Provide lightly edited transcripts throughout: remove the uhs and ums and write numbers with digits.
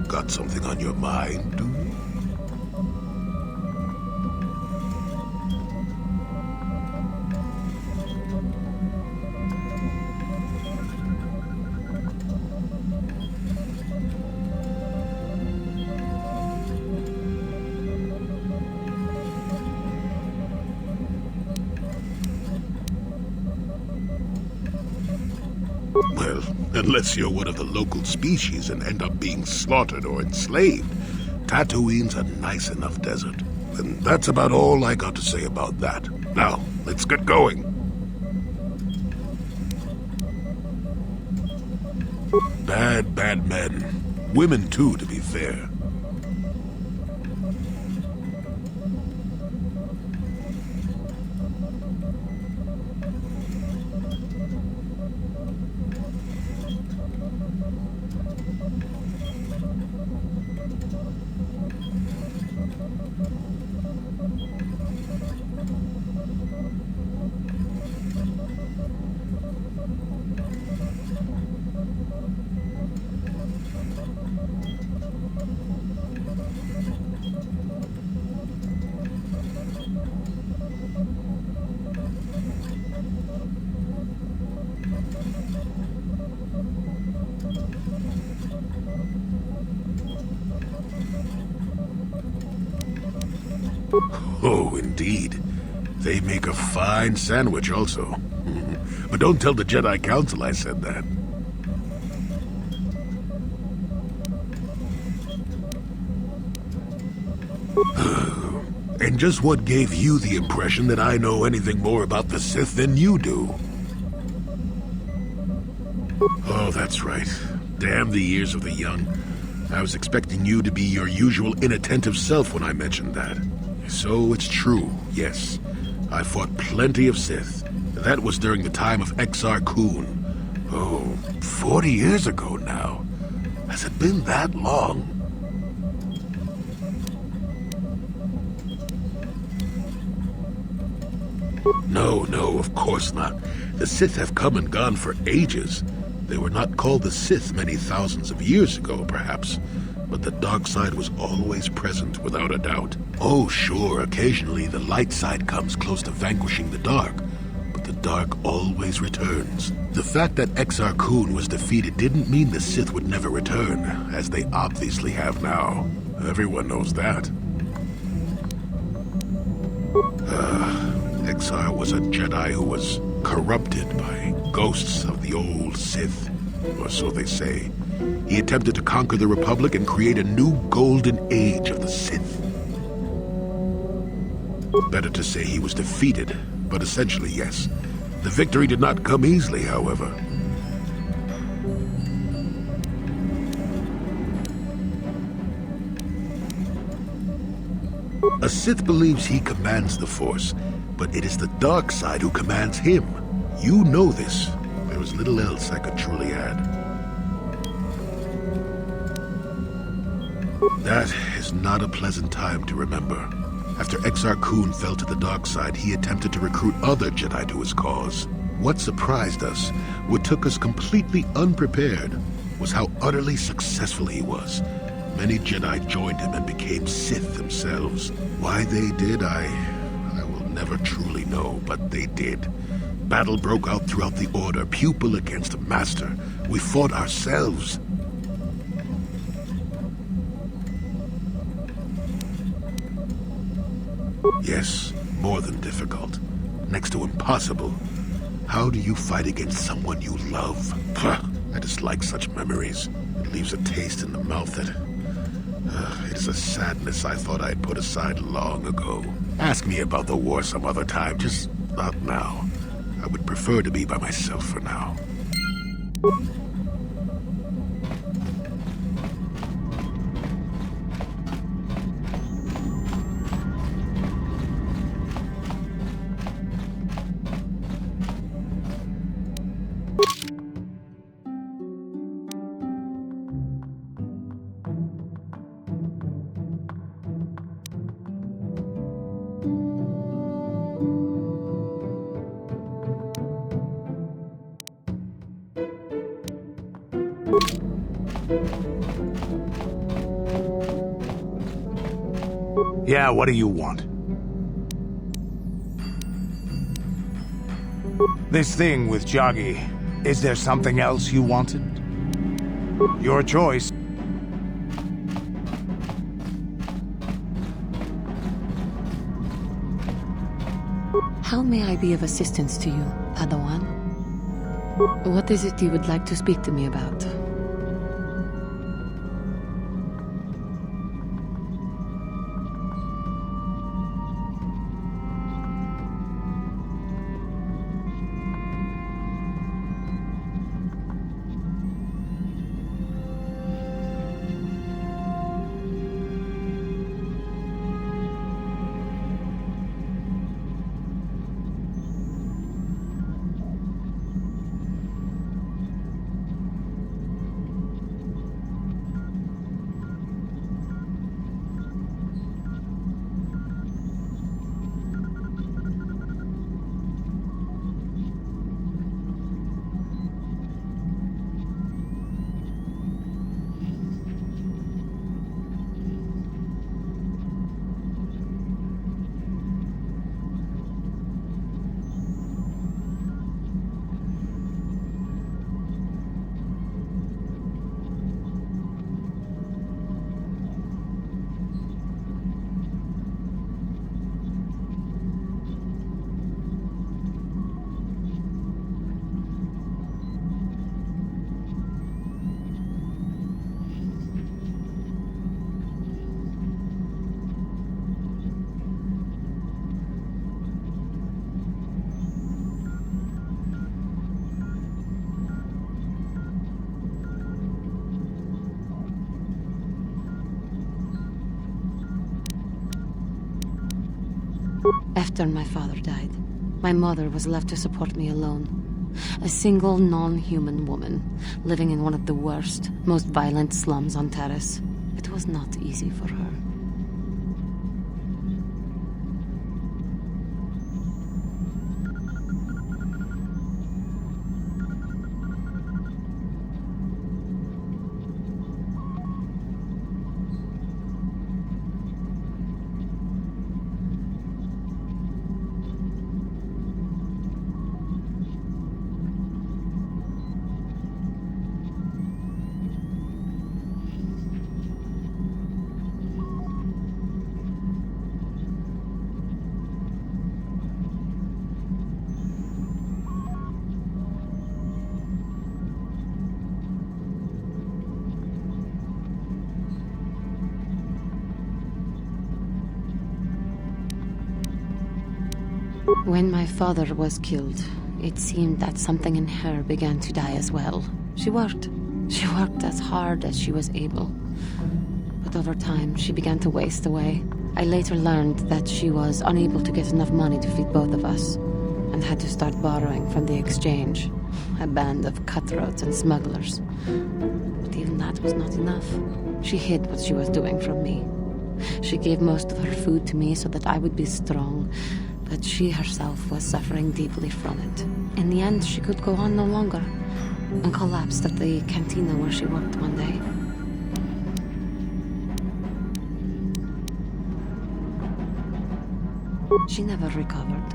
Got something on your mind, do you? Well, unless you're one of the local species and end up being slaughtered or enslaved, Tatooine's a nice enough desert. And that's about all I got to say about that. Now, let's get going. Bad men. Women too, to be fair. Oh, indeed. They make a fine sandwich also. But don't tell the Jedi Council I said that. And just what gave you the impression that I know anything more about the Sith than you do? Oh, that's right. Damn the years of the young. I was expecting you to be your usual inattentive self when I mentioned that. So it's true, yes. I fought plenty of Sith. That was during the time of Exar Kun. Oh, 40 years ago now. Has it been that long? No, of course not. The Sith have come and gone for ages. They were not called the Sith many thousands of years ago, perhaps. But the dark side was always present, without a doubt. Oh, sure, occasionally the light side comes close to vanquishing the dark. But the dark always returns. The fact that Exar Kun was defeated didn't mean the Sith would never return, as they obviously have now. Everyone knows that. Exar was a Jedi who was corrupted by ghosts of the old Sith, or so they say. He attempted to conquer the Republic and create a new golden age of the Sith. Better to say he was defeated, but essentially yes. The victory did not come easily, however. A Sith believes he commands the Force, but it is the dark side who commands him. You know this. There is little else I could truly add. That is not a pleasant time to remember. After Exar Kun fell to the dark side, he attempted to recruit other Jedi to his cause. What surprised us, what took us completely unprepared, was how utterly successful he was. Many Jedi joined him and became Sith themselves. Why they did, I will never truly know, but they did. Battle broke out throughout the Order, pupil against master. We fought ourselves. Yes, more than difficult. Next to impossible. How do you fight against someone you love? I dislike such memories. It leaves a taste in the mouth that... it is a sadness I thought I'd put aside long ago. Ask me about the war some other time, just not now. I would prefer to be by myself for now. Yeah, what do you want? This thing with Joggy, is there something else you wanted? Your choice. How may I be of assistance to you, Padawan? What is it you would like to speak to me about? After my father died, my mother was left to support me alone. A single non-human woman, living in one of the worst, most violent slums on Taris. It was not easy for her. When my father was killed, it seemed that something in her began to die as well. She worked. She worked as hard as she was able. But over time, she began to waste away. I later learned that she was unable to get enough money to feed both of us, and had to start borrowing from the exchange, a band of cutthroats and smugglers. But even that was not enough. She hid what she was doing from me. She gave most of her food to me so that I would be strong, but she herself was suffering deeply from it. In the end, she could go on no longer, and collapsed at the cantina where she worked one day. She never recovered.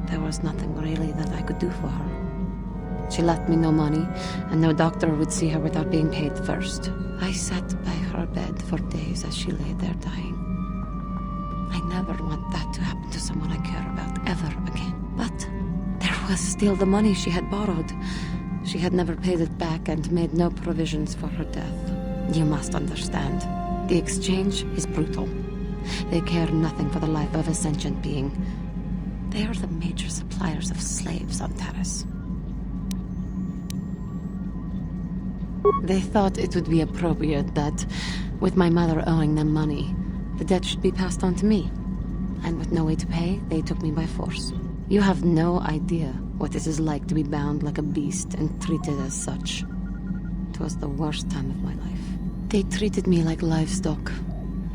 There was nothing really that I could do for her. She left me no money, and no doctor would see her without being paid first. I sat by her bed for days as she lay there dying. I never want that to happen to someone I care about ever again. But there was still the money she had borrowed. She had never paid it back and made no provisions for her death. You must understand. The exchange is brutal. They care nothing for the life of a sentient being. They are the major suppliers of slaves on Taris. They thought it would be appropriate that, with my mother owing them money, the debt should be passed on to me. And with no way to pay, they took me by force. You have no idea what it is like to be bound like a beast and treated as such. It was the worst time of my life. They treated me like livestock.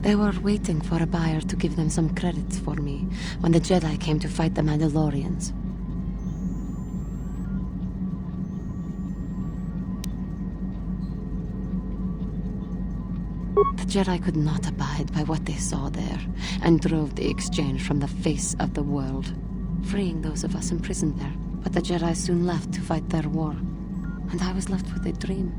They were waiting for a buyer to give them some credits for me when the Jedi came to fight the Mandalorians. The Jedi could not abide by what they saw there, and drove the exchange from the face of the world, freeing those of us imprisoned there. But the Jedi soon left to fight their war, and I was left with a dream.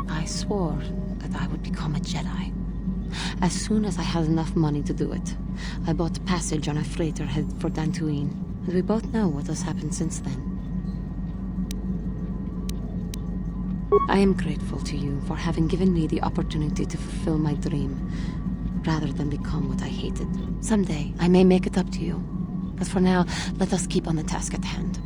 I swore that I would become a Jedi. As soon as I had enough money to do it, I bought passage on a freighter headed for Dantooine, and we both know what has happened since then. I am grateful to you for having given me the opportunity to fulfill my dream, rather than become what I hated. Someday, I may make it up to you, but for now, let us keep on the task at hand.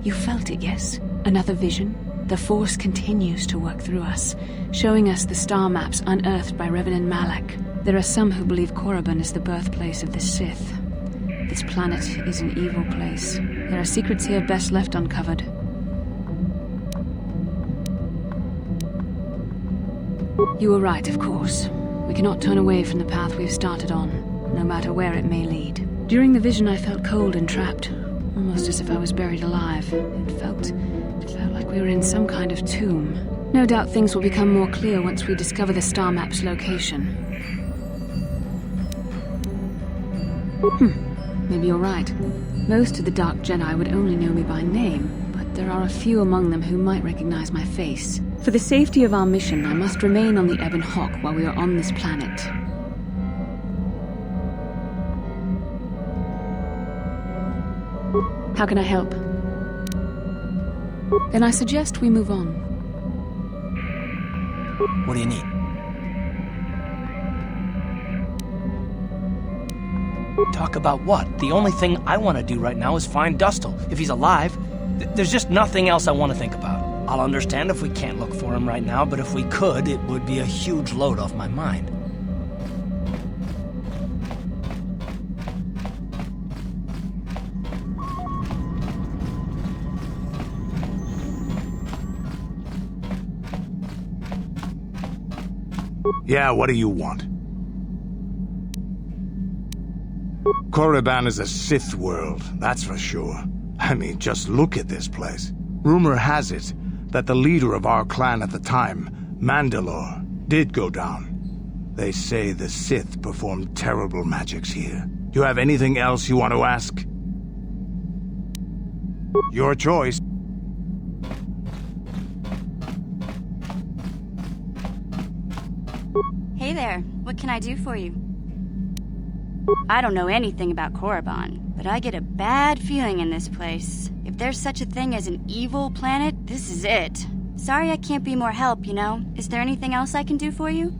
You felt it, yes? Another vision? The Force continues to work through us, showing us the star maps unearthed by Reverend Malak. There are some who believe Korriban is the birthplace of the Sith. This planet is an evil place. There are secrets here best left uncovered. You were right, of course. We cannot turn away from the path we've started on, no matter where it may lead. During the vision, I felt cold and trapped, almost as if I was buried alive. It felt like we were in some kind of tomb. No doubt things will become more clear once we discover the star map's location. Maybe you're right. Most of the Dark Jedi would only know me by name, but there are a few among them who might recognize my face. For the safety of our mission, I must remain on the Ebon Hawk while we are on this planet. How can I help? Then I suggest we move on. What do you need? Talk about what? The only thing I want to do right now is find Dustil. If he's alive, there's just nothing else I want to think about. I'll understand if we can't look for him right now, but if we could, it would be a huge load off my mind. Yeah, what do you want? Korriban is a Sith world, that's for sure. I mean, just look at this place. Rumor has it that the leader of our clan at the time, Mandalore, did go down. They say the Sith performed terrible magics here. Do you have anything else you want to ask? Your choice. Hey there, what can I do for you? I don't know anything about Korriban, but I get a bad feeling in this place. If there's such a thing as an evil planet, this is it. Sorry I can't be more help, you know. Is there anything else I can do for you?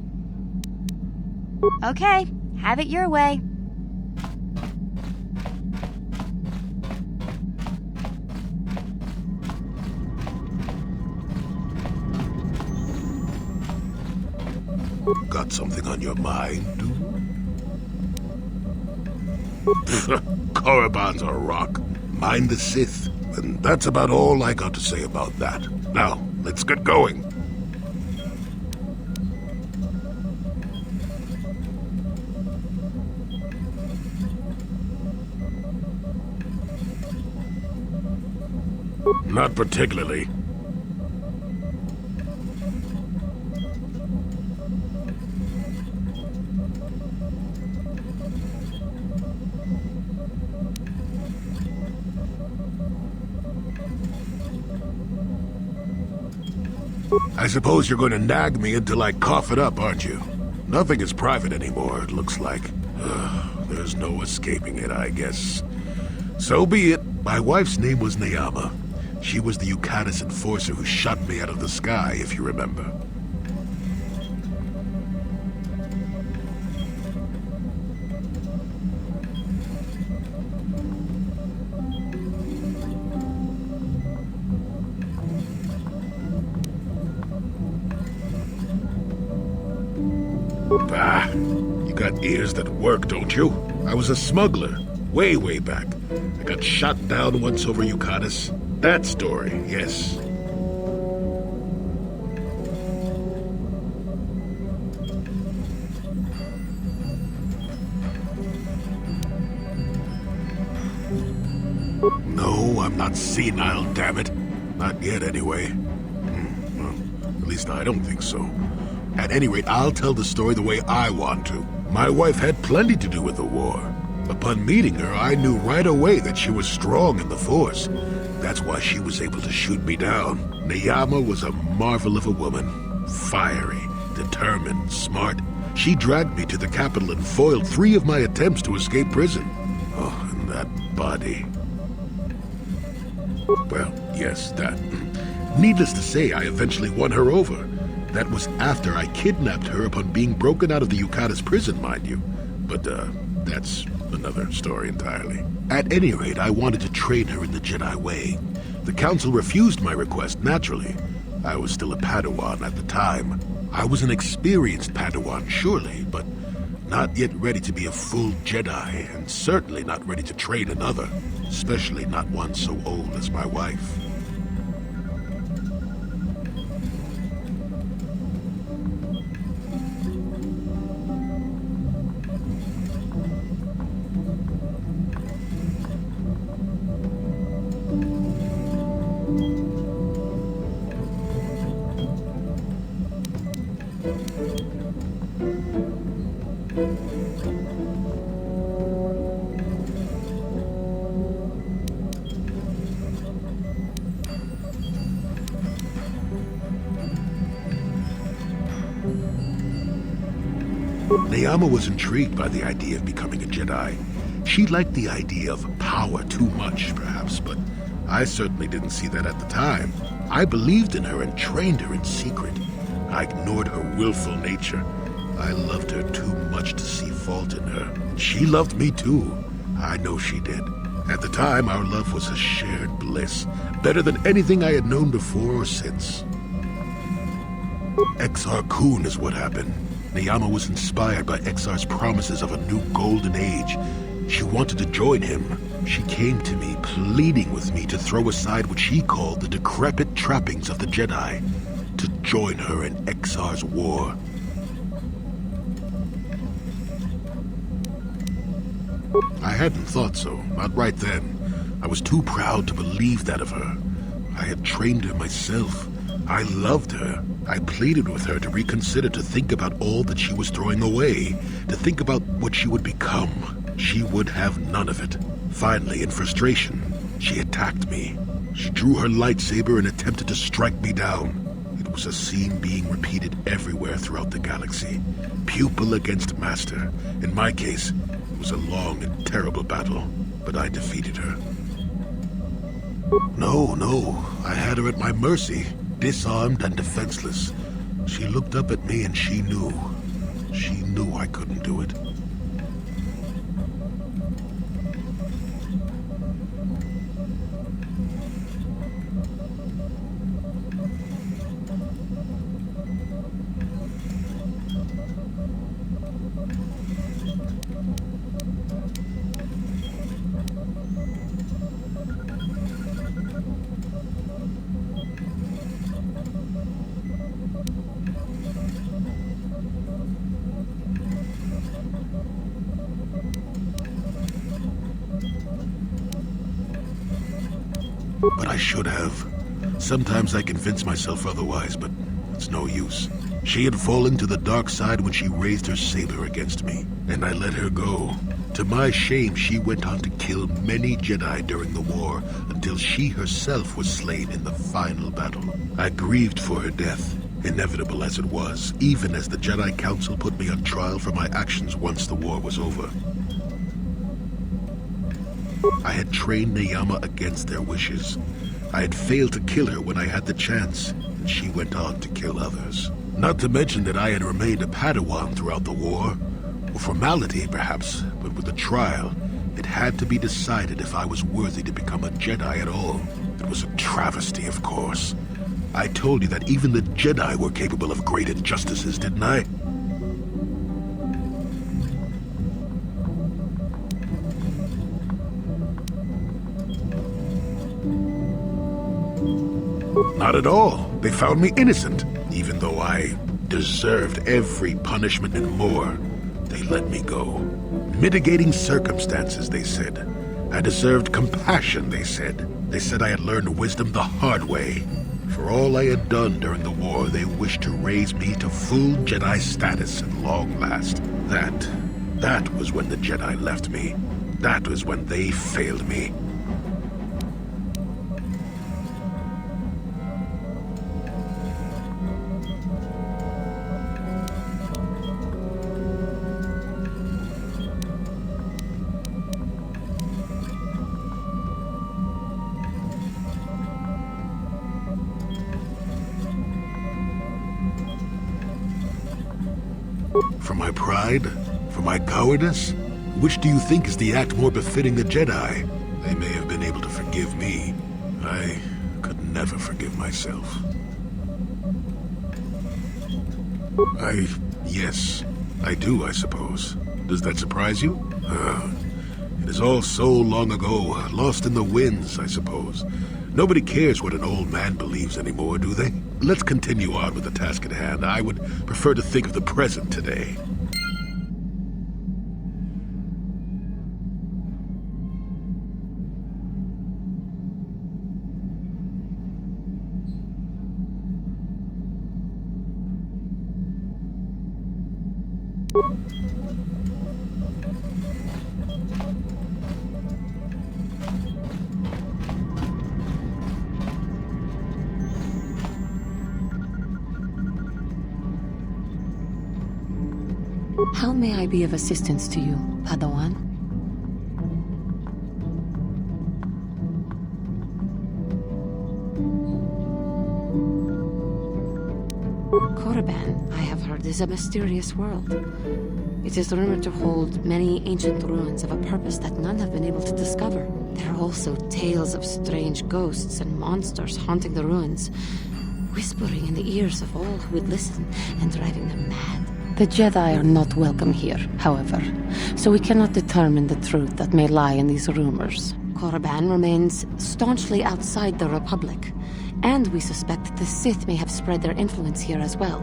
Okay, have it your way. Got something on your mind, dude? Korriban's a rock. Mind the Sith. And that's about all I got to say about that. Now, let's get going. Not particularly. I suppose you're going to nag me until I cough it up, aren't you? Nothing is private anymore, it looks like. There's no escaping it, I guess. So be it. My wife's name was Neyama. She was the Yukatis enforcer who shot me out of the sky, if you remember. Bah, you got ears that work, don't you? I was a smuggler, way back. I got shot down once over Yukatis. That story, yes. No, I'm not senile, damn it. Not yet, anyway. Well, at least I don't think so. At any rate, I'll tell the story the way I want to. My wife had plenty to do with the war. Upon meeting her, I knew right away that she was strong in the Force. That's why she was able to shoot me down. Neyama was a marvel of a woman. Fiery, determined, smart. She dragged me to the capital and foiled 3 of my attempts to escape prison. Oh, and that body. Well, yes, that. Needless to say, I eventually won her over. That was after I kidnapped her upon being broken out of the Yukatis prison, mind you. But, that's another story entirely. At any rate, I wanted to train her in the Jedi way. The Council refused my request, naturally. I was still a Padawan at the time. I was an experienced Padawan, surely, but not yet ready to be a full Jedi, and certainly not ready to train another, especially not one so old as my wife. Neyama was intrigued by the idea of becoming a Jedi. She liked the idea of power too much, perhaps, but I certainly didn't see that at the time. I believed in her and trained her in secret. I ignored her willful nature. I loved her too much to see fault in her. She loved me too. I know she did. At the time, our love was a shared bliss, better than anything I had known before or since. Exar Kun is what happened. Neyama was inspired by Exar's promises of a new golden age. She wanted to join him. She came to me, pleading with me to throw aside what she called the decrepit trappings of the Jedi, to join her in Exar's war. I hadn't thought so, not right then. I was too proud to believe that of her. I had trained her myself. I loved her. I pleaded with her to reconsider, to think about all that she was throwing away, to think about what she would become. She would have none of it. Finally, in frustration, she attacked me. She drew her lightsaber and attempted to strike me down. It was a scene being repeated everywhere throughout the galaxy. Pupil against master. In my case, it was a long and terrible battle, but I defeated her. No, I had her at my mercy, disarmed and defenseless. She looked up at me and she knew I couldn't do it. But I should have. Sometimes I convince myself otherwise, but it's no use. She had fallen to the dark side when she raised her saber against me, and I let her go. To my shame, she went on to kill many Jedi during the war, until she herself was slain in the final battle. I grieved for her death, inevitable as it was, even as the Jedi Council put me on trial for my actions once the war was over. I had trained Neyama against their wishes. I had failed to kill her when I had the chance, and she went on to kill others. Not to mention that I had remained a Padawan throughout the war. A formality, perhaps, but with the trial, it had to be decided if I was worthy to become a Jedi at all. It was a travesty, of course. I told you that even the Jedi were capable of great injustices, didn't I? Not at all. They found me innocent, even though I deserved every punishment and more. They let me go. Mitigating circumstances, they said. I deserved compassion, they said. They said I had learned wisdom the hard way. For all I had done during the war, they wished to raise me to full Jedi status at long last. That was when the Jedi left me. That was when they failed me. For my pride? For my cowardice? Which do you think is the act more befitting the Jedi? They may have been able to forgive me. I could never forgive myself. Yes, I do, I suppose. Does that surprise you? It is all so long ago, lost in the winds, I suppose. Nobody cares what an old man believes anymore, do they? Let's continue on with the task at hand. I would prefer to think of the present today. How may I be of assistance to you, Padawan? Korriban, I have heard, is a mysterious world. It is rumored to hold many ancient ruins of a purpose that none have been able to discover. There are also tales of strange ghosts and monsters haunting the ruins, whispering in the ears of all who would listen and driving them mad. The Jedi are not welcome here, however, so we cannot determine the truth that may lie in these rumors. Korriban remains staunchly outside the Republic, and we suspect the Sith may have spread their influence here as well.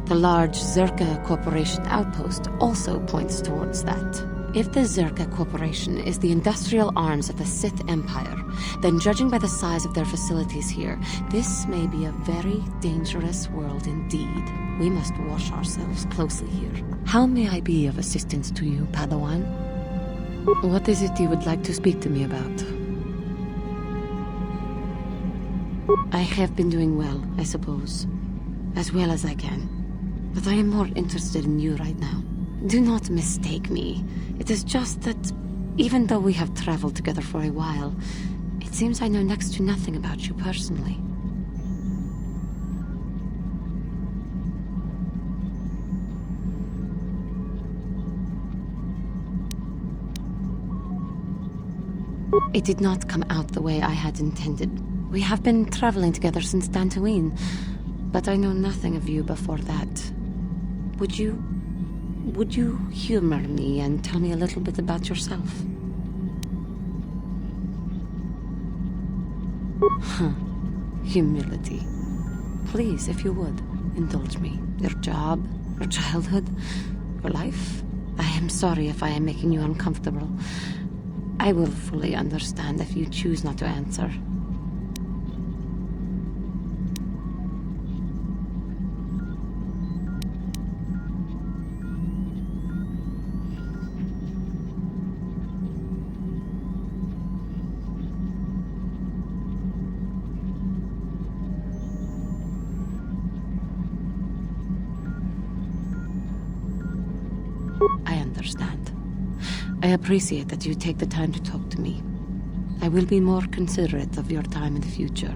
The large Zerka Corporation outpost also points towards that. If the Zerka Corporation is the industrial arms of the Sith Empire, then judging by the size of their facilities here, this may be a very dangerous world indeed. We must watch ourselves closely here. How may I be of assistance to you, Padawan? What is it you would like to speak to me about? I have been doing well, I suppose. As well as I can. But I am more interested in you right now. Do not mistake me. It is just that, even though we have traveled together for a while, it seems I know next to nothing about you personally. It did not come out the way I had intended. We have been traveling together since Dantooine, but I know nothing of you before that. Would you humor me and tell me a little bit about yourself? Humility. Please, if you would, indulge me. Your job, your childhood, your life. I am sorry if I am making you uncomfortable. I will fully understand if you choose not to answer. I understand. I appreciate that you take the time to talk to me. I will be more considerate of your time in the future.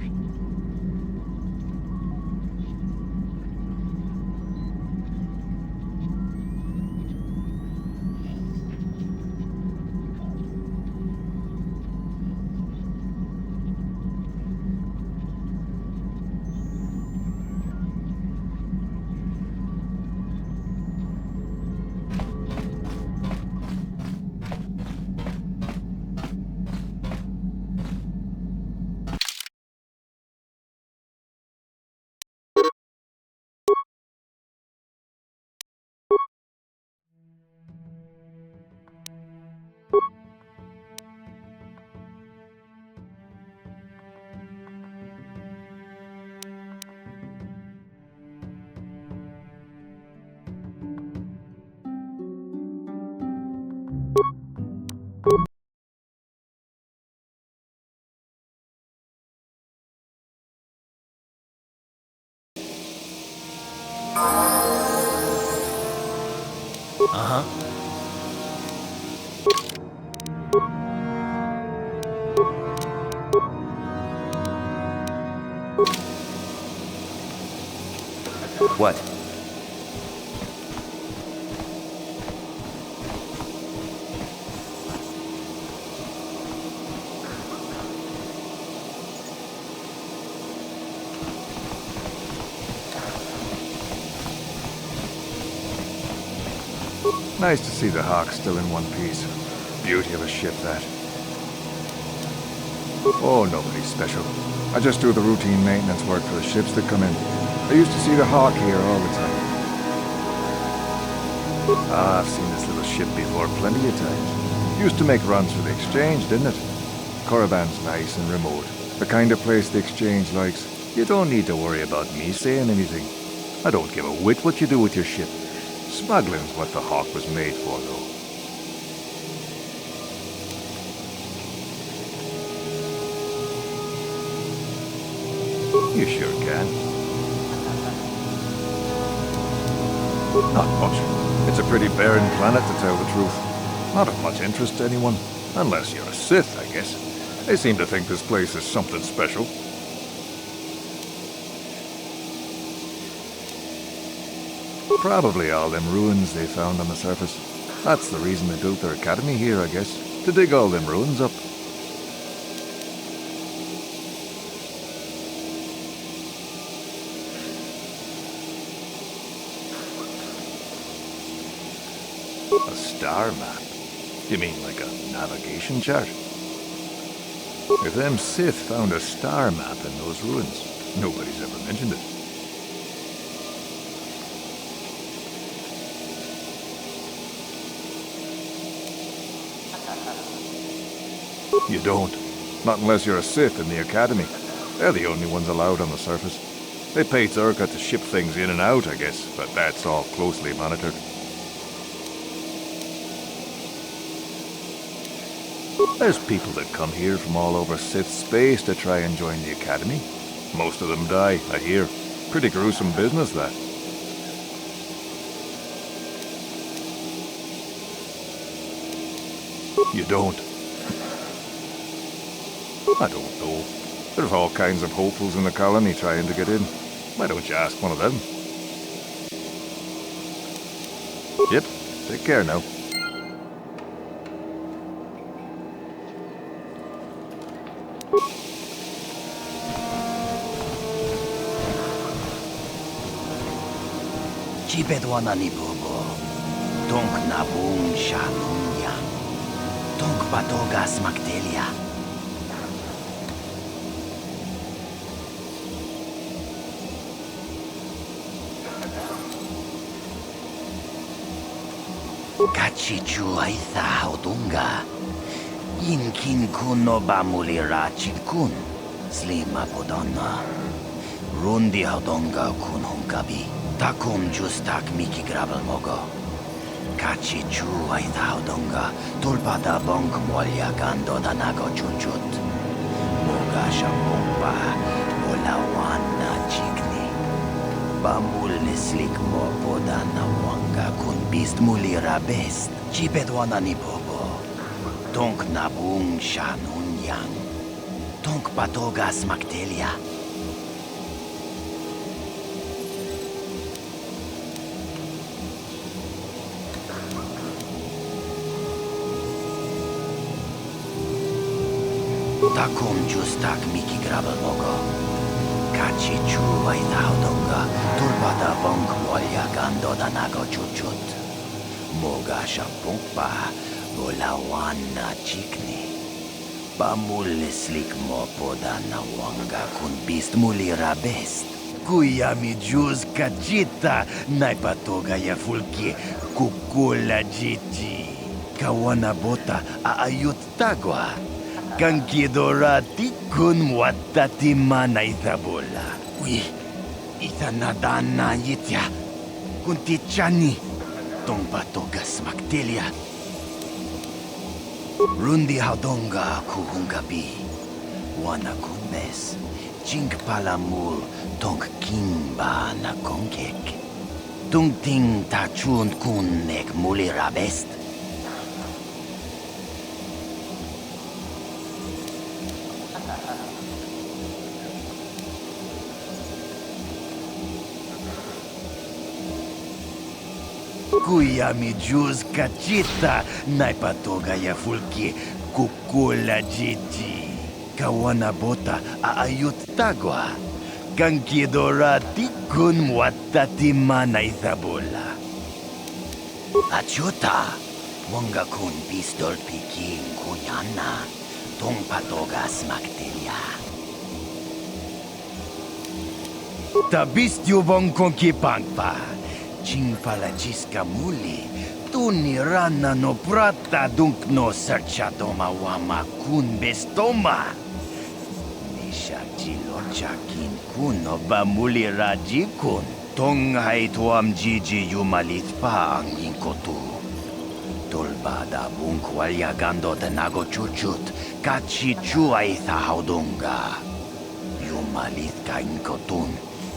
Uh-huh. What? Nice to see the Hawk still in one piece. Beauty of a ship, that. Oh, nobody special. I just do the routine maintenance work for the ships that come in. I used to see the Hawk here all the time. Ah, I've seen this little ship before plenty of times. Used to make runs for the exchange, didn't it? Korriban's nice and remote. The kind of place the exchange likes. You don't need to worry about me saying anything. I don't give a whit what you do with your ship. Smuggling's what the Hawk was made for, though. You sure can. Not much. It's a pretty barren planet, to tell the truth. Not of much interest to anyone. Unless you're a Sith, I guess. They seem to think this place is something special. Probably all them ruins they found on the surface. That's the reason they built their academy here, I guess. To dig all them ruins up. A star map? You mean like a navigation chart? If them Sith found a star map in those ruins, nobody's ever mentioned it. You don't. Not unless you're a Sith in the Academy. They're the only ones allowed on the surface. They pay Zerka to ship things in and out, I guess, but that's all closely monitored. There's people that come here from all over Sith space to try and join the Academy. Most of them die, I hear. Pretty gruesome business, that. You don't. I don't know. There's all kinds of hopefuls in the colony trying to get in. Why don't you ask one of them? Yep, take care now. Chipedwana ni bobo. Tonk na boom shanunya. Tonk patogas magdelia. Kachichu aitha haudunga. Inkin kuno bamulira chitkun. Slima podonna. Rundi haudunga kun hunkabi. Takum justak miki grabel mogo. Kachichu aitha haudunga. Tulpada bonk molya gando danago chuchut. Moga shampompa. Olawana chikni. Bamul nislik mo podana wanga kun bist mulira best. Chipedwana ni bobo. Tonk nabung shanun yang. Tonk patogas magdelia. Takum justak miki grabel mogo. Kachichu aitha haudunga. Tulpada bonk molya gando danago chuchut. Moga shampumpa. Olawana chikni. Bamul nislik mo podana wanga kun bist mulira best. Kuya mi juz kachita. Naipatoga ya fulki. Kukula jiji. Kawana bota aayut tagwa. Kankidorati kun watati mana ithabola. Ui, ithanadana yitya. Kuntichani. Tongpatogas magdelia. Rundi haudonga kuhungabi. Wana kunbes. Chink palamul tong kimba na kongek. Tung ting tachun kun nek mulira best. Kuya mi juz kachita. Naipatoga ya fulki. Kukula jiji. Kawana bota aayut tagwa. Kankidorati kun watati mana ithabola. Achuta. Wanga kun pistol piking kunyana. Tong patogas magdelia. Tabistyo bong konkipangpa. Chingpalachiska muli. Tuni rana no prata dunk no sercha doma wama kun bestoma. Nisha chilocha kin kuno bamuli raji kun. Tong hai tuam jiji yumalit pa ang inkotu. Tolbada bunk walya gando tenago chuchut. Kachichu aitha haudunga. Yumalit ka inkotun.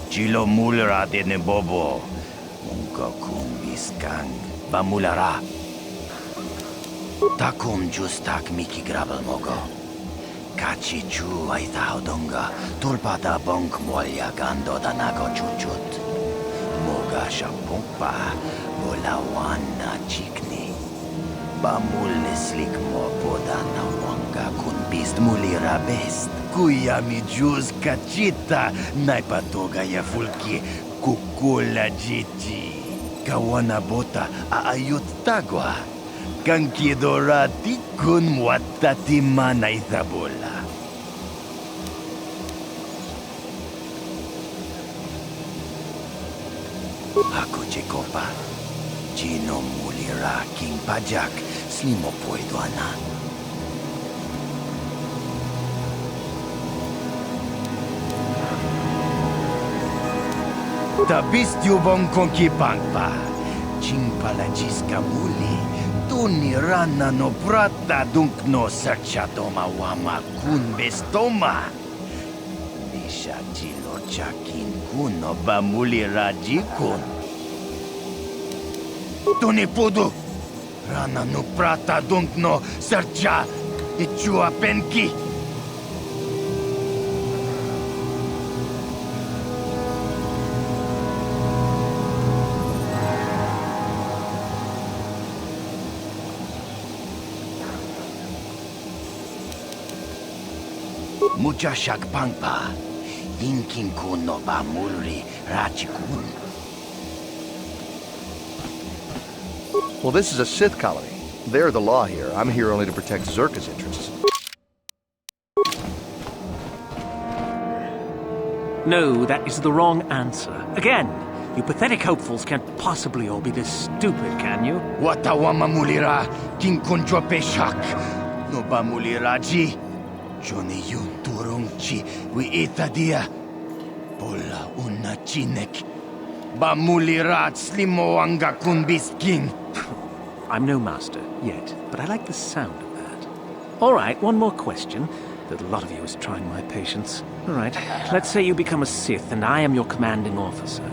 Chilo mulra dene bobo. Munko kun biskang. Bamulara. Takum justak miki grabel mogo. Kachichu aitha haudunga. Tulpada bonk molya gando danago chuchut. Moga shampumpa. Olawana chikni. Bamul nislik mo podana wanga kun bist mulira best. Kuya mi juz kachita. Naipatoga ya fulki. Kukula jiji. Kawana bota aayut tagwa. Kankidorati kun watati mana ithabola. Ako Jekopa. Chino mulira king pajak. Simo puedo ana. Tabistubong konkipangpa. Chingpalajiska muli. Tuni rana no prata dunkno serchatoma wama kun bestoma. Bisha jilo chakin kuno bamuli rajikun. Tuni pudu. Rana no prata dunkno sercha ichua penki. Mucha shakpangpa, inkin kun no ba mulri rachikun. Well, this is a Sith colony. They're the law here. I'm here only to protect Zerka's interests. No, that is the wrong answer. Again, you pathetic hopefuls can't possibly all be this stupid, can you? Watawama mulira, kinkunjo peshak. No ba muliraji. Johnny yun turungchi wi itadia. Pola una chinek. Ba mulirat slimo anga kun bisking. I'm no master, yet, but I like the sound of that. All right, one more question. The lot of you is trying my patience. All right, let's say you become a Sith and I am your commanding officer.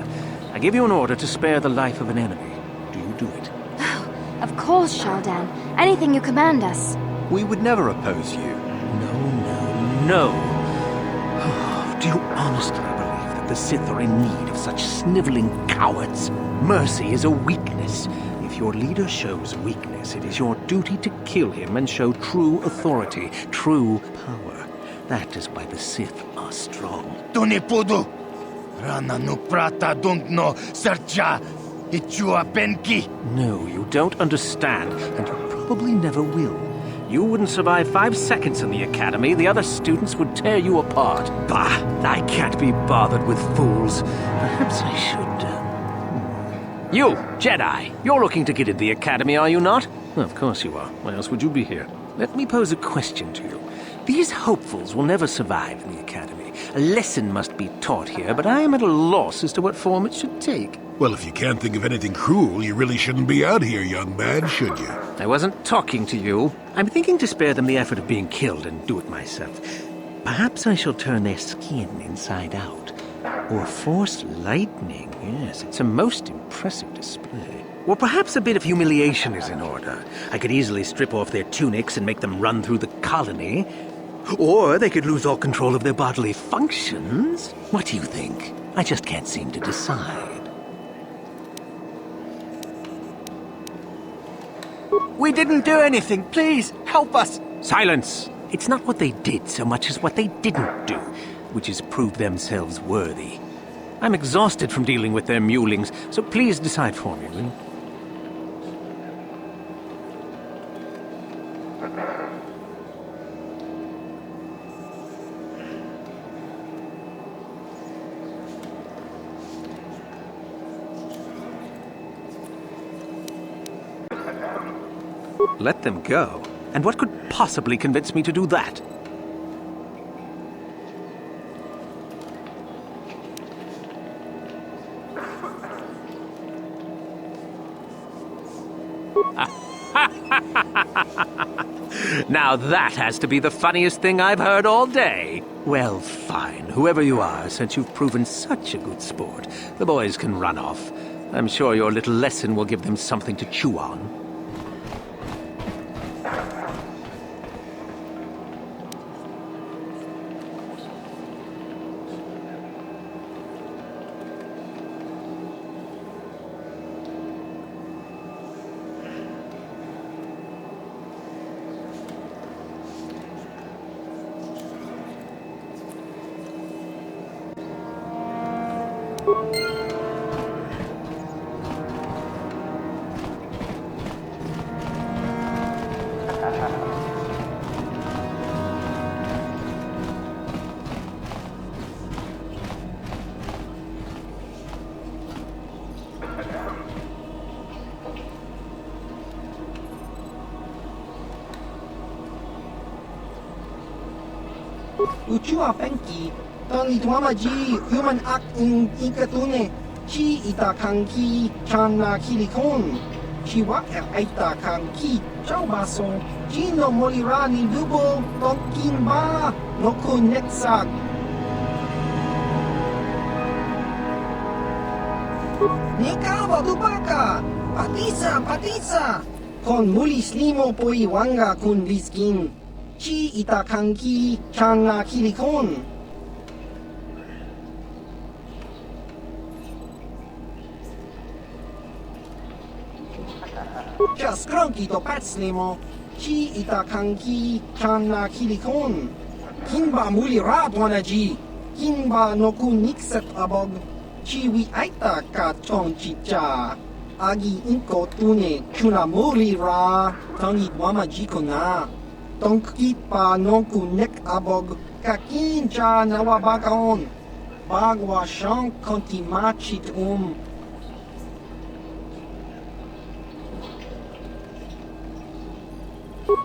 I give you an order to spare the life of an enemy. Do you do it? Of course, Shardan. Anything you command us. We would never oppose you. No. Do you honestly believe that the Sith are in need of such sniveling cowards? Mercy is a weakness. If your leader shows weakness, it is your duty to kill him and show true authority, true power. That is why the Sith are strong. Tunipudu! Rana no prata dunkno sercha ichua penki. No, you don't understand, and you probably never will. You wouldn't survive 5 seconds in the academy. The other students would tear you apart. Bah! I can't be bothered with fools. Perhaps I should... You, Jedi! You're looking to get into the academy, are you not? Well, of course you are. Why else would you be here? Let me pose a question to you. These hopefuls will never survive in the academy. A lesson must be taught here, but I am at a loss as to what form it should take. Well, if you can't think of anything cruel, you really shouldn't be out here, young man, should you? I wasn't talking to you. I'm thinking to spare them the effort of being killed and do it myself. Perhaps I shall turn their skin inside out. Or force lightning. Yes, it's a most impressive display. Or perhaps a bit of humiliation is in order. I could easily strip off their tunics and make them run through the colony. Or they could lose all control of their bodily functions. What do you think? I just can't seem to decide. We didn't do anything. Please, help us. Silence! It's not what they did so much as what they didn't do, which is prove themselves worthy. I'm exhausted from dealing with their mulings, so please decide for me, will you? Let them go? And what could possibly convince me to do that? Now that has to be the funniest thing I've heard all day. Well, fine. Whoever you are, since you've proven such a good sport, the boys can run off. I'm sure your little lesson will give them something to chew on. Uchua penki, toni tuamaji, human ak inkatune, chi ita kanki, chana kilikon. Chiwa aita kanki, chau baso, chino molirani dubo, tonkin ba, no kunetsak. Nikawa dubaka, patisa. Kon mulis limo po iwanga kun liskin. Chi ita kanki, chana kilikon. Just cranky to pats limo. Chi ita kanki, chana kilikon. Kinba muli rat wanaji. Kinba no kun nikset abog. Chiwi aita ka chong chicha. Agi inko tune chuna muli ra. Tangi wama jiko na. Tonki pa nonku nek abog. Kakin cha nawabakaon. Bagwa shank konti machit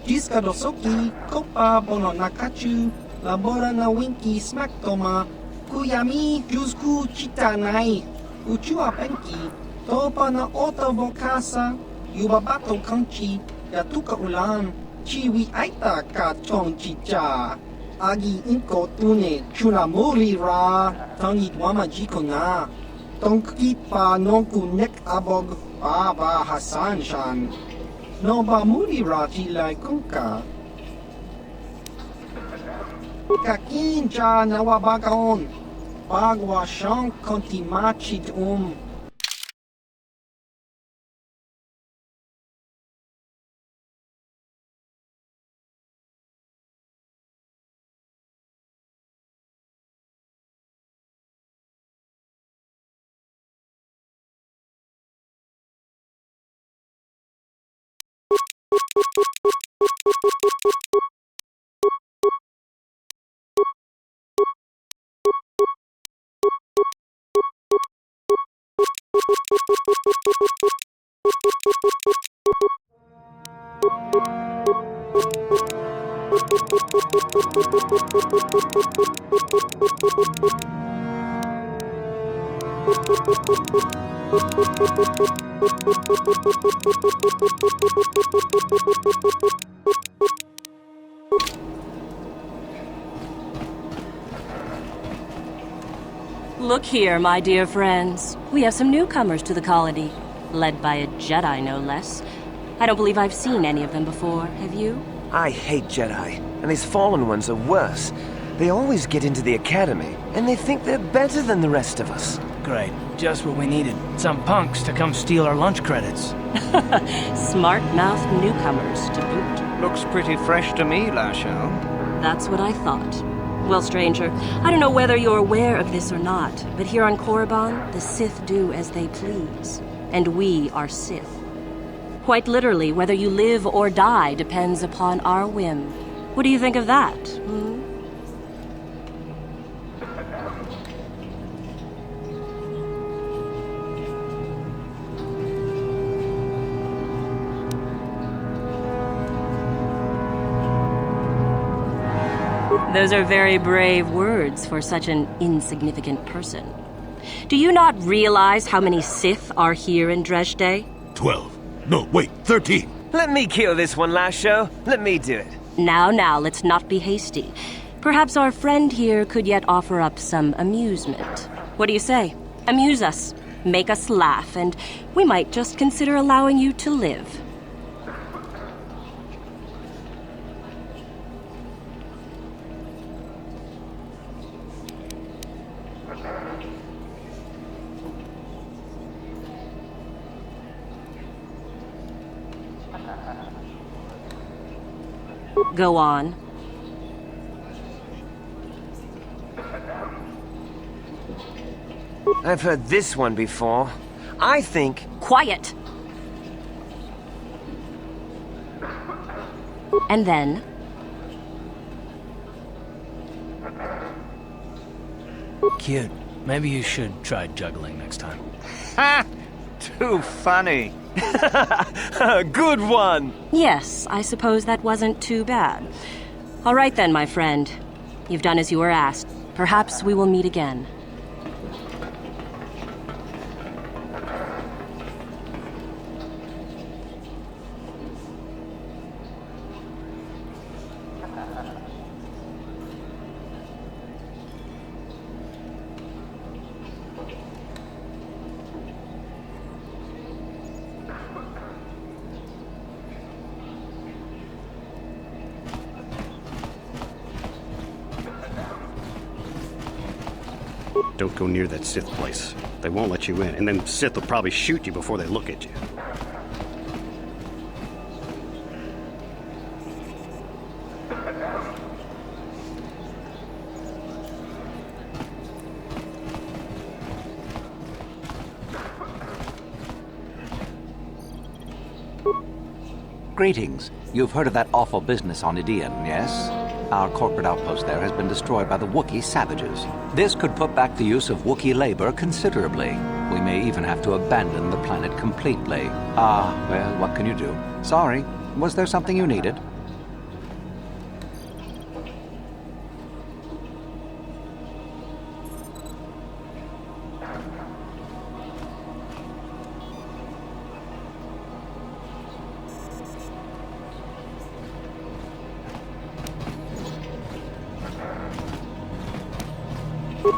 Jiska dosoki, kopa bono nakachu. Labora na winki smack toma. Kuyami jusku chitanai. Uchua penki. Topa na ota vokasa. Yubabato kanchi. Yatuka ulan. Chiwi aita ka chong chicha. Agi inko tune chuna muri ra. Tangi wama jiko na. Tonki pa nonku nek abog. Baba Hasan shan. No ba muri ra jilai kunka. Kakin cha nawabakaon. Bagwa shank konti machit Look here, my dear friends. We have some newcomers to the colony, led by a Jedi, no less. I don't believe I've seen any of them before, have you? I hate Jedi, and these fallen ones are worse. They always get into the academy, and they think they're better than the rest of us. Great. Just what we needed. Some punks to come steal our lunch credits. Smart-mouthed newcomers, to boot. Looks pretty fresh to me, Lasho. That's what I thought. Well, stranger, I don't know whether you're aware of this or not, but here on Korriban, the Sith do as they please. And we are Sith. Quite literally, whether you live or die depends upon our whim. What do you think of that, Those are very brave words for such an insignificant person. Do you not realize how many Sith are here in Dresde? 12. No, wait, 13. Let me kill this one, Lasho. Let me do it. Now, let's not be hasty. Perhaps our friend here could yet offer up some amusement. What do you say? Amuse us, make us laugh, and we might just consider allowing you to live. Go on. I've heard this one before. I think... Quiet! And then... Cute. Maybe you should try juggling next time. Ha! Too funny. Good one! Yes, I suppose that wasn't too bad. All right then, my friend. You've done as you were asked. Perhaps we will meet again. Don't go near that Sith place. They won't let you in, and then Sith will probably shoot you before they look at you. Greetings. You've heard of that awful business on Rodian, yes? Our corporate outpost there has been destroyed by the Wookiee savages. This could put back the use of Wookiee labor considerably. We may even have to abandon the planet completely. Well, what can you do? Sorry. Was there something you needed?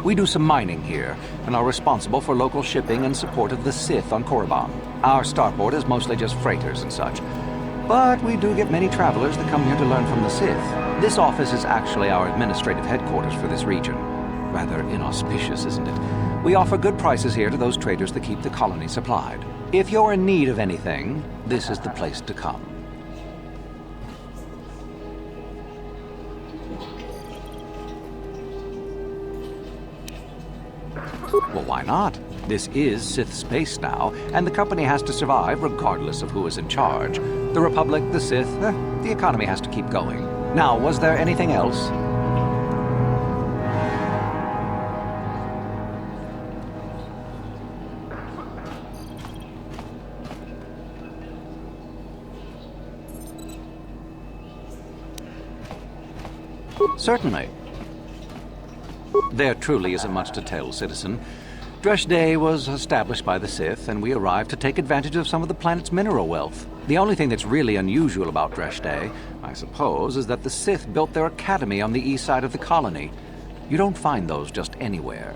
We do some mining here, and are responsible for local shipping and support of the Sith on Korriban. Our starport is mostly just freighters and such. But we do get many travelers that come here to learn from the Sith. This office is actually our administrative headquarters for this region. Rather inauspicious, isn't it? We offer good prices here to those traders that keep the colony supplied. If you're in need of anything, this is the place to come. Well, why not? This is Sith space now, and the company has to survive regardless of who is in charge. The Republic, the Sith, the economy has to keep going. Now, was there anything else? Certainly. There truly isn't much to tell, citizen. Dresh Day was established by the Sith, and we arrived to take advantage of some of the planet's mineral wealth. The only thing that's really unusual about Dresh Day, I suppose, is that the Sith built their academy on the east side of the colony. You don't find those just anywhere.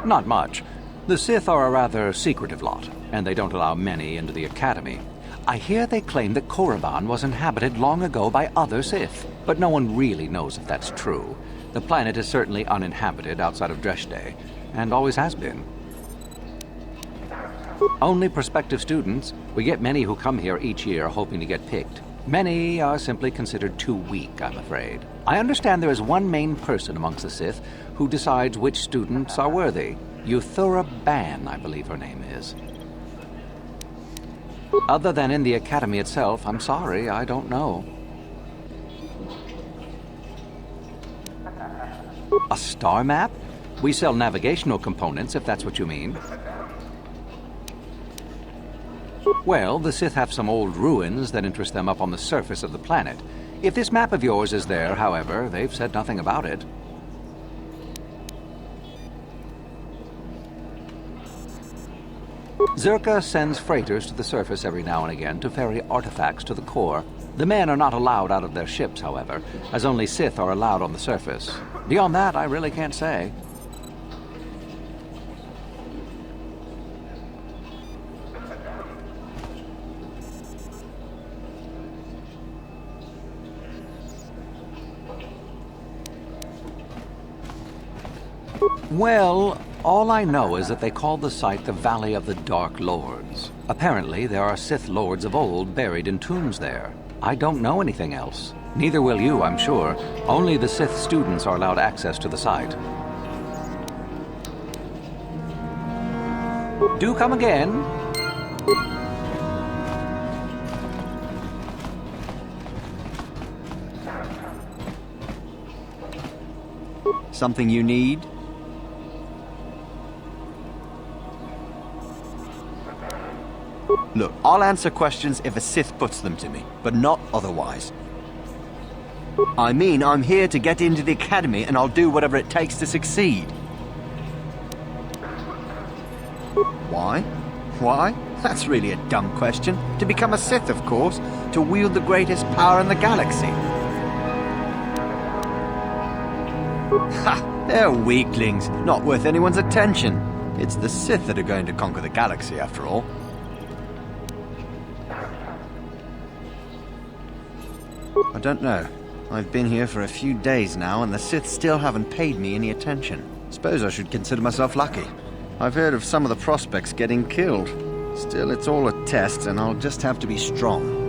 Not much. The Sith are a rather secretive lot, and they don't allow many into the academy. I hear they claim that Korriban was inhabited long ago by other Sith, but no one really knows if that's true. The planet is certainly uninhabited outside of Dresh Day, and always has been. Only prospective students. We get many who come here each year hoping to get picked. Many are simply considered too weak, I'm afraid. I understand there is one main person amongst the Sith who decides which students are worthy. Yuthura Ban, I believe her name is. Other than in the academy itself, I'm sorry, I don't know. A star map? We sell navigational components, if that's what you mean. Well, the Sith have some old ruins that interest them up on the surface of the planet. If this map of yours is there, however, they've said nothing about it. Zerka sends freighters to the surface every now and again to ferry artifacts to the core. The men are not allowed out of their ships, however, as only Sith are allowed on the surface. Beyond that, I really can't say. Well, all I know is that they call the site the Valley of the Dark Lords. Apparently, there are Sith lords of old buried in tombs there. I don't know anything else. Neither will you, I'm sure. Only the Sith students are allowed access to the site. Do come again. Something you need? Look, I'll answer questions if a Sith puts them to me, but not otherwise. I mean, I'm here to get into the academy, and I'll do whatever it takes to succeed. Why? Why? That's really a dumb question. To become a Sith, of course. To wield the greatest power in the galaxy. Ha! They're weaklings, not worth anyone's attention. It's the Sith that are going to conquer the galaxy, after all. I don't know. I've been here for a few days now, and the Sith still haven't paid me any attention. Suppose I should consider myself lucky. I've heard of some of the prospects getting killed. Still, it's all a test, and I'll just have to be strong.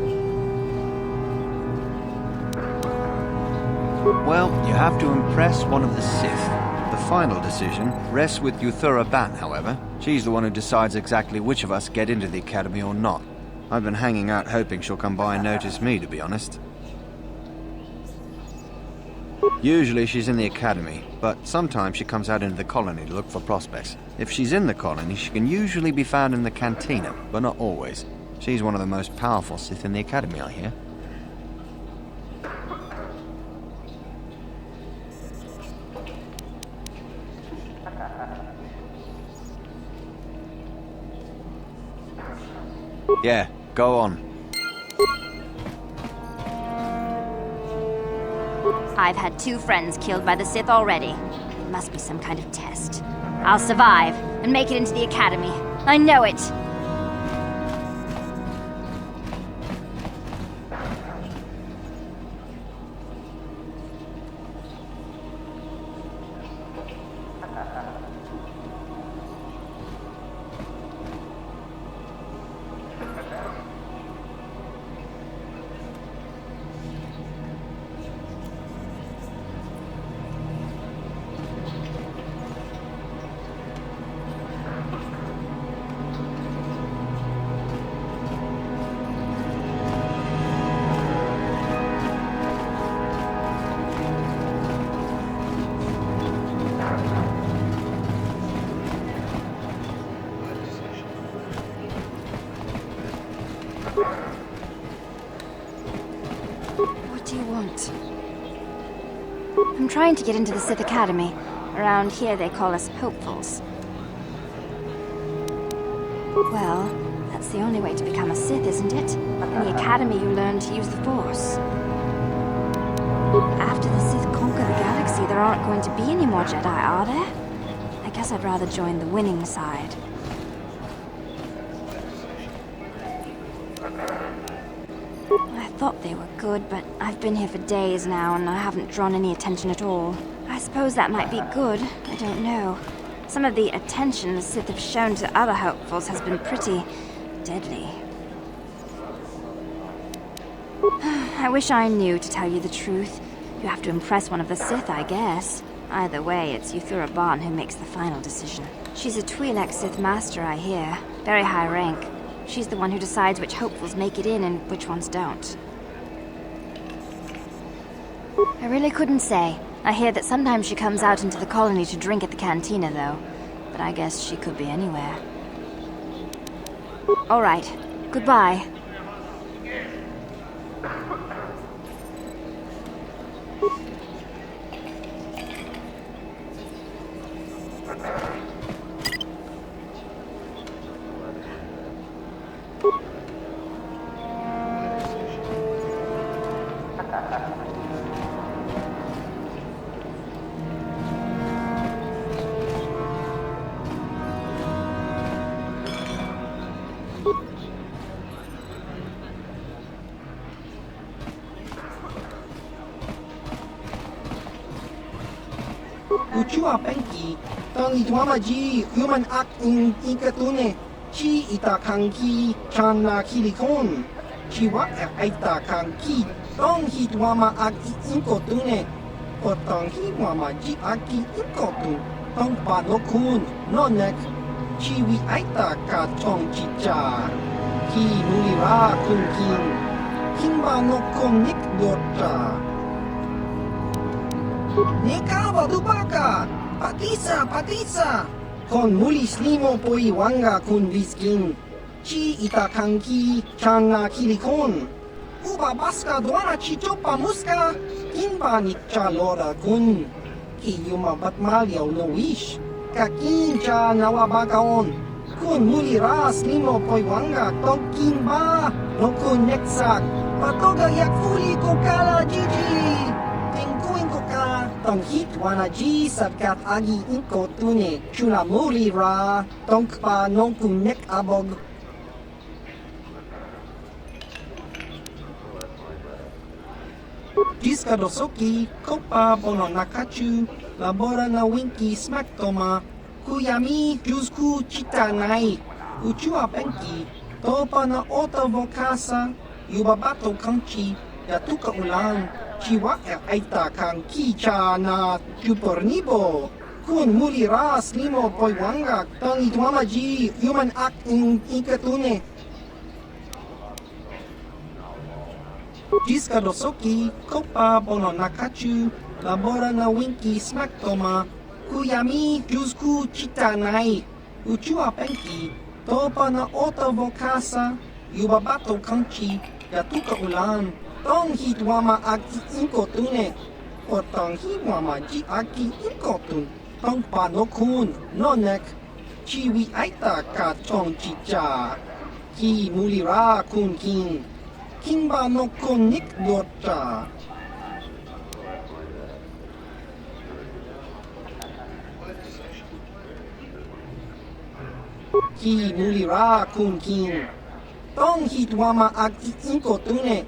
Well, you have to impress one of the Sith. The final decision rests with Yuthura Ban, however. She's the one who decides exactly which of us get into the academy or not. I've been hanging out hoping she'll come by and notice me, to be honest. Usually she's in the academy, but sometimes she comes out into the colony to look for prospects. If she's in the colony, she can usually be found in the cantina, but not always. She's one of the most powerful Sith in the academy, I hear. Yeah, go on. I've had 2 friends killed by the Sith already. It must be some kind of test. I'll survive and make it into the academy. I know it! What do you want? I'm trying to get into the Sith Academy. Around here they call us hopefuls. Well, that's the only way to become a Sith, isn't it? In the Academy you learn to use the Force. After the Sith conquer the galaxy, there aren't going to be any more Jedi, are there? I guess I'd rather join the winning side. I thought they were good, but I've been here for days now and I haven't drawn any attention at all. I suppose that might be good, I don't know. Some of the attention the Sith have shown to other hopefuls has been pretty deadly. I wish I knew, to tell you the truth. You have to impress one of the Sith, I guess. Either way, it's Yuthura Ban who makes the final decision. She's a Twi'lek Sith Master, I hear. Very high rank. She's the one who decides which hopefuls make it in and which ones don't. I really couldn't say. I hear that sometimes she comes out into the colony to drink at the cantina, though. But I guess she could be anywhere. All right. Goodbye. Uchua penki, tang itwamaji, human ak in inkatune, chi itakanki, chana kilikon, chiwa aita kanki, tong hitwama ak inkotune, potang hiwama ji aki inkotun, tong panokun, nonek, chiwi aita ka tong chicha, ki nulira kunkin, kimba nokon nikdota. Nekawa dubaka, patisa, kon mulis limo poi wanga kun viskin, chi itakanki changa kilikon, uba baska duana chichopa muska, Kakin banik cha lora kun. Kiyuma batmalyaw no wish. Kakin cha nawabagaon. Kun muliras limo poywanga tongkin ba. No kun neksak. Patoga yak fuli ko kala jiji. Tingkuin ko ka. Tong hit wana ji sabkat agi inko tune. Chuna mulira. Tong pa nong kun nek abog. Jiska dosoki, kopa bono nakachu, labora na winki smaktoma, kuyami jusku chitanai, uchua penki, topa na ota vokasa, yubabato kanchi, yatuka ulan, chiwa aita kang kicha na jupornibo, kun muliras limo poywanga, tangi tuamaji, human act in ikatune. Jiska dosoki, kopa bono nakachu, labora na winki smaktoma, kuyami jusku chitanai, uchua penki, topa na ota vokasa, yubabato kanchi, yatuka ulan, tong hitwama aki inkotune, o tong hitwama ji aki inkotun, tong panokun, nonek, chiwi aita ka tong chicha, ki mulira kun king. Kimba no konik dota. Ki mulira kun king. Tong hitwama aki inkotune.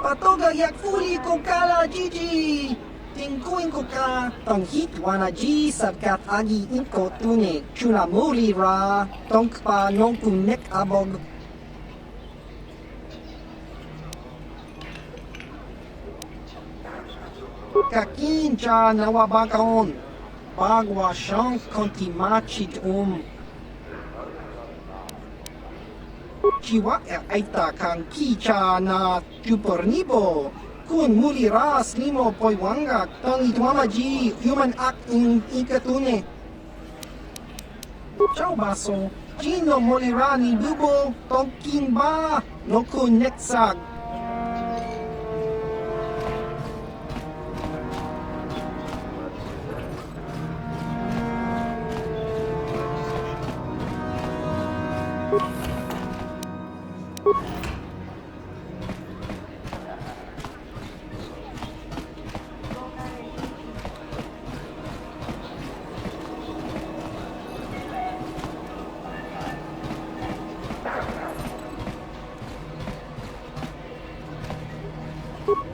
Patoga yak fuli ko kala jiji. Tingkuin ko ka. Tong hitwana ji sabkat agi inkotune. Chuna mulira. Tong pa nong kunek abog. Kakin cha nawabagaon, bagwa siyang kontimachid Chiwa aita kang kicha na jupornibo, kun muliras limo poywanga tang itwamaji human act in ikatune. Ciao baso, Gino molirani bubo, tongking ba, no kun neksag.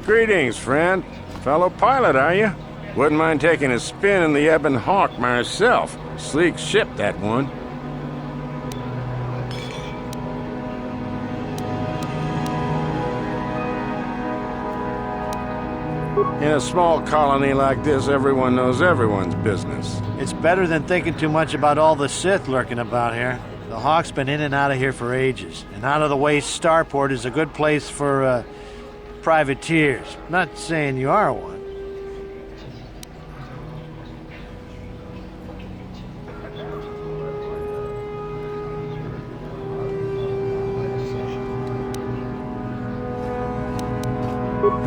Greetings, friend. Fellow pilot, are you? Wouldn't mind taking a spin in the Ebon Hawk myself. Sleek ship, that one. In a small colony like this, everyone knows everyone's business. It's better than thinking too much about all the Sith lurking about here. The Hawk's been in and out of here for ages, and out-of-the-way starport is a good place for, privateers. Not saying you are one.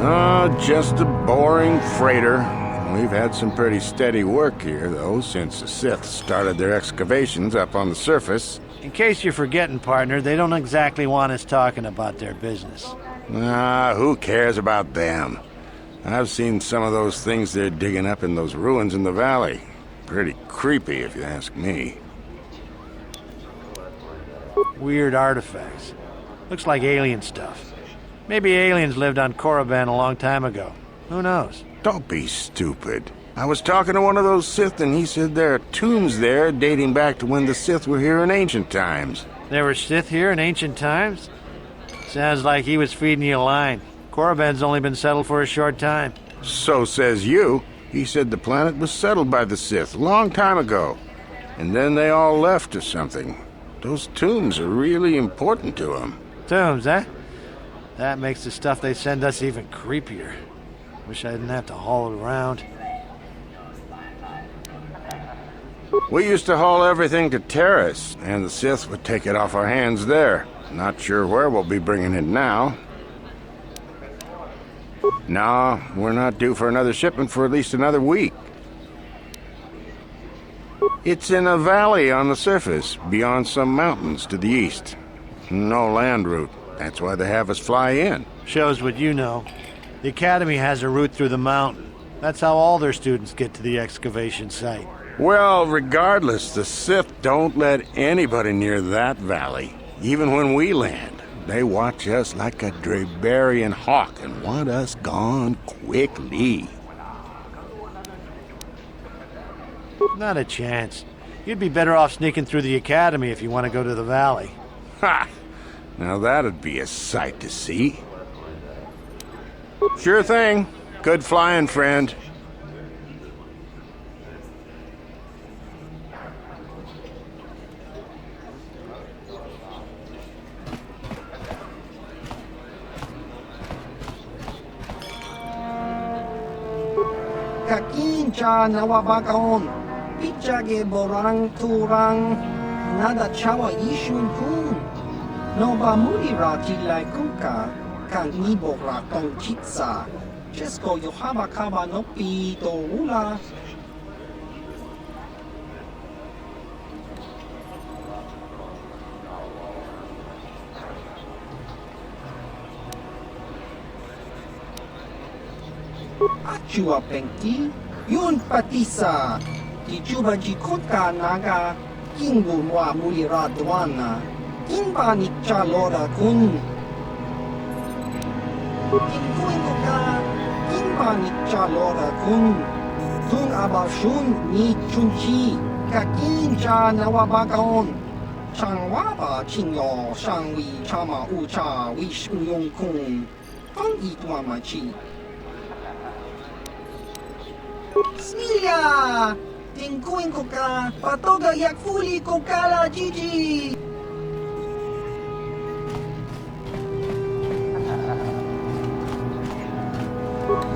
Oh, just a boring freighter. We've had some pretty steady work here, though, since the Sith started their excavations up on the surface. In case you're forgetting, partner, they don't exactly want us talking about their business. Ah, who cares about them? I've seen some of those things they're digging up in those ruins in the valley. Pretty creepy, if you ask me. Weird artifacts. Looks like alien stuff. Maybe aliens lived on Korriban a long time ago. Who knows? Don't be stupid. I was talking to one of those Sith, and he said there are tombs there dating back to when the Sith were here in ancient times. There were Sith here in ancient times? Sounds like he was feeding you a line. Korriban's only been settled for a short time. So says you. He said the planet was settled by the Sith a long time ago. And then they all left or something. Those tombs are really important to them. Tombs, eh? That makes the stuff they send us even creepier. Wish I didn't have to haul it around. We used to haul everything to Terrace, and the Sith would take it off our hands there. Not sure where we'll be bringing it now. No, we're not due for another shipment for at least another week. It's in a valley on the surface, beyond some mountains to the east. No land route. That's why they have us fly in. Shows what you know. The Academy has a route through the mountain. That's how all their students get to the excavation site. Well, regardless, the Sith don't let anybody near that valley. Even when we land, they watch us like a Drabarian hawk and want us gone quickly. Not a chance. You'd be better off sneaking through the Academy if you want to go to the valley. Ha! Now that'd be a sight to see. Sure thing. Good flying, friend. Kakincha nawabakaon, pichage borang turang, nada chawa ishun kun. Nova mulirati lai kuka, kan nibora tong chitsa. Chesko yohaba kaba no pi to ula. Achua pengti, yun patisa. Dichuba jikotka naga, kingu mwa mulira dwana. Kinba ni chalora kun. Kinkuin ka, kinba ni chalora kun. Tung abashun ni chunchi, kakin cha nawabakaon. Changwaba chinyo, shangwi chama ucha, wish uyong kun. Tong itwamachi. Smilia! Tingkuin ko ka, patoga yakfuli ko kala Gigi!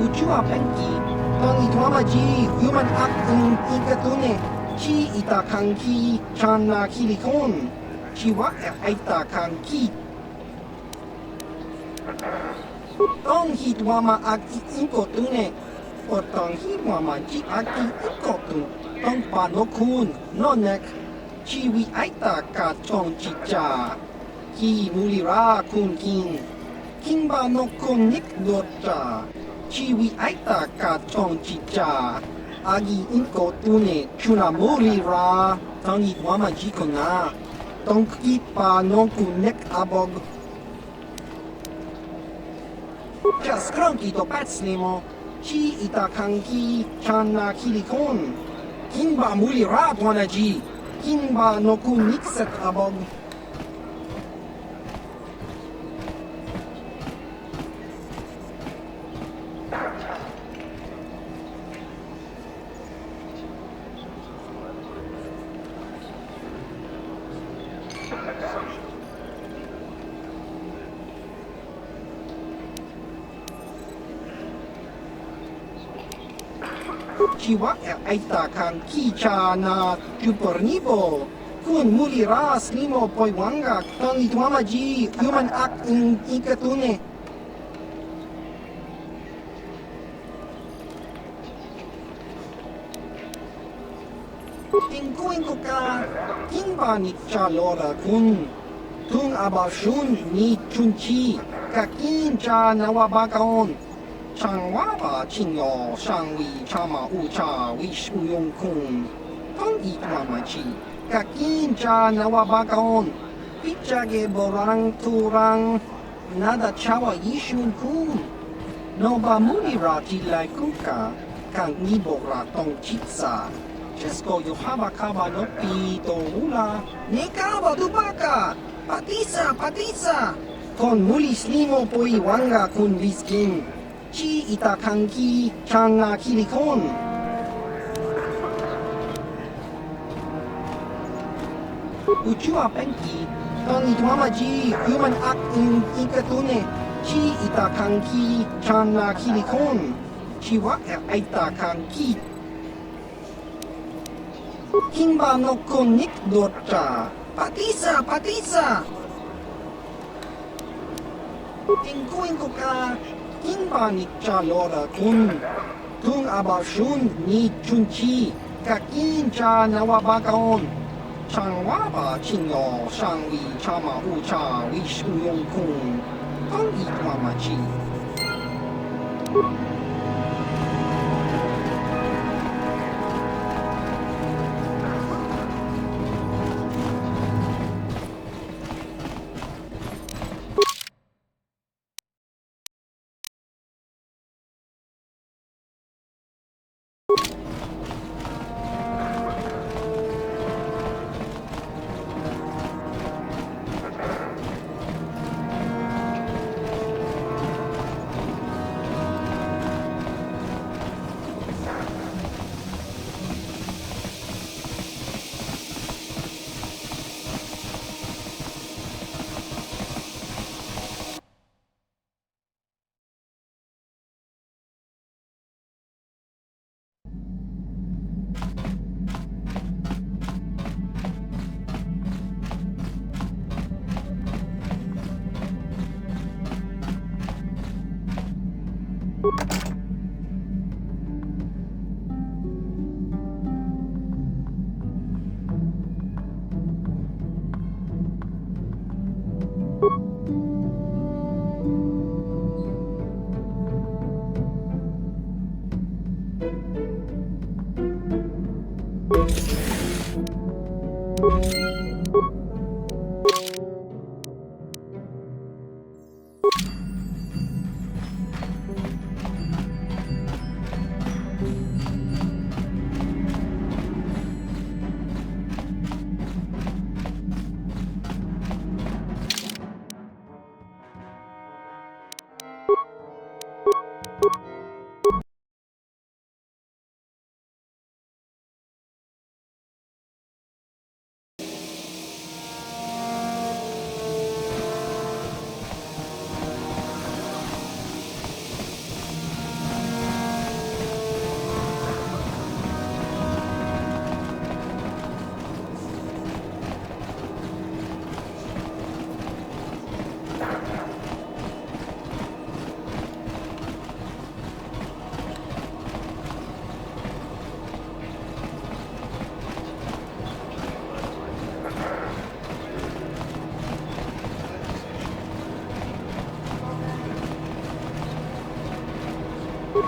Uchua penki, tong itwamaji, human act ng ikatune, chi itakangki, chan na kilikon, chiwa itakangki. Tong hitwama act inkotune, Otang hiwama ji aki ikotun, tong panokun, nonek, chiwi aita ka tong chicha, ki mulira kun king, kingba no kun nik dota, chiwi aita ka tong chicha, agi inkotune, chuna mulira, tong hiwama ji kona, tong kipa no kun nek abog. Just cronky to patslimo. Chi itakangki chana kilikon. Kinba muli rat wanaji. Kinba no kunikset abog. Chiwa aita kan kicha na jupornibo. Kun mulira slimo poiwanga tong itwamaji human act in ikatune. Tingkuin ko ka, kinba ni chalora kun. Tung abashun ni chunchi, kakin cha nawabakaon. Changwaba chinyo, shangwi chama ucha, wish uyong kun. Tong itwamachi, kakin cha nawabakaon. Pichage borang turang, nada chawa yishun kun. Nova mulirati lai kuka, kang nibora tong chitsa. Chesko yohaba kaba no pi to ula. Nekaba dubaka, patisa, patisa. Kon mulis limo poi wanga kun viskin. Chi itakangki changa kilikon. Uchua penki, tong itwamaji human act in ikatune. Chi itakangki changa kilikon. Chiwa itakangki. Kimba no konik dota. Patisa, patisa. Tingkuin ko ka. Kimba ni chalora kun. Tung abashun ni chunchi. Kakin cha nawabagaon. Changwaba chinyo shangwi chama ucha wish uyong kun. Tong itwamachi.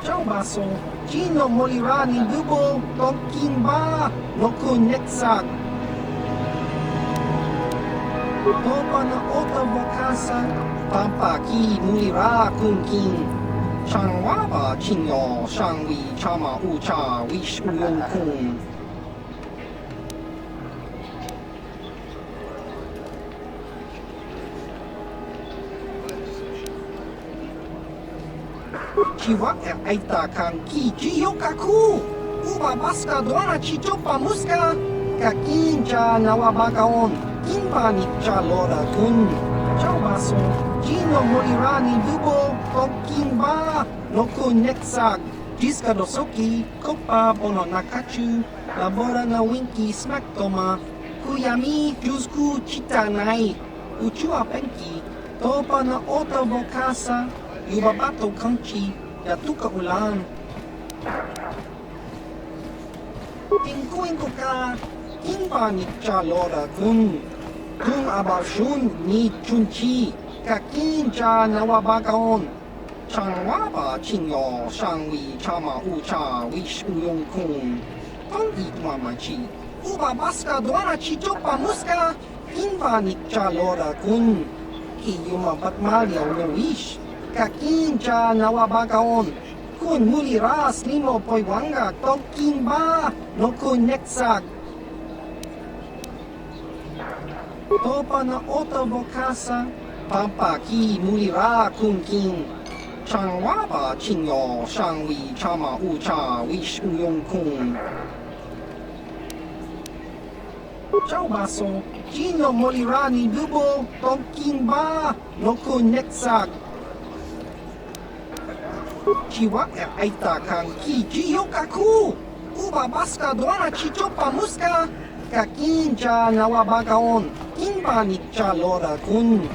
Ciao baso, Gino morirà nel dubo, Tonkinba, no Kunexak. Dopo na ottava casa, Pampa ki morirà Kunkin. Changwaba Chinyo, Shangwi Chama Ucha, Wish Uyong Kun. Chiwa aita kan ki jiyokaku. Uba baska doana chichopa muska. Kakincha nawabagaon. Kimba ni chalora kun. Ciao baso. Gino morirà ni dubo. Tokimba. No kunexak. Jiska dosoki. Kopa bono nakachu. Labora na winki smack toma. Kuyami jusku chitanai. Uchua penki. Topa na ota vokasa. Yubabato kanchi. Yatuka ulan. Tingkuin ko ka. Kimba ni chalora kun. Kung abashun ni chunchi. Kakincha nawabagaon. Changwaba chinyo shangwi chama ucha wish uyong kun. Tong itwamachi. Ubabaska doana chichopa muska. Kimba ni chalora kun. Kiyumabat malyaw no wish. Kakincha nawabagaon. Kun muliras limo poiwanga tokimba no kunexak. Topa na ottavo casa, Pampa ki mulira kunkin. Changwaba chinyo shangwi chama ucha wish uyong kun. Ciao baso, Gino molira ni dubo tokimba no kunexak. Chiwa aita kan ki jiyokaku. Uba baska doana chichopa muska. Kakincha nawabagaon. Kimba ni chalora kun.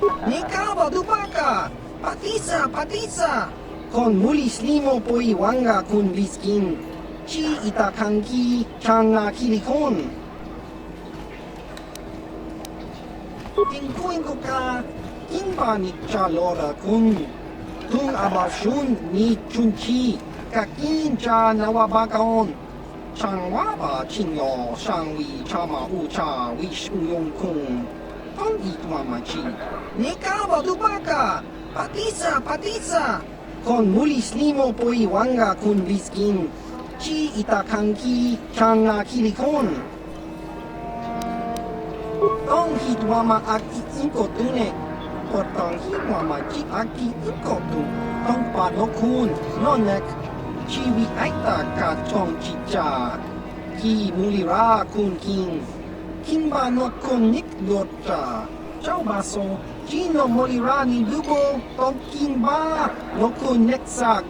Nikawa dubaka, patisa, kon mulis limo poi wanga kun viskin, chi itakanki changa kilikon. Tingkuin ko ka, kinba ni chalora kun, tung abashun ni chunchi, kakin cha nawabakaon. Changwaba chinyo shangwi chama ucha wish uyong kung tong itmamachi. Nikawa dubaka, patisa, kon mulis limo poi wanga kun viskin, chi itakanki changa kilikon. Tong hitwama aki inko tune, potong hitwama chi aki inko tu, tong panokun, nonek, chiwi aita ka chong chicha, ki mulira kun king, kimba no kun nik dota, chow baso, chino mulira ni lubo, tong kimba no kun neksak,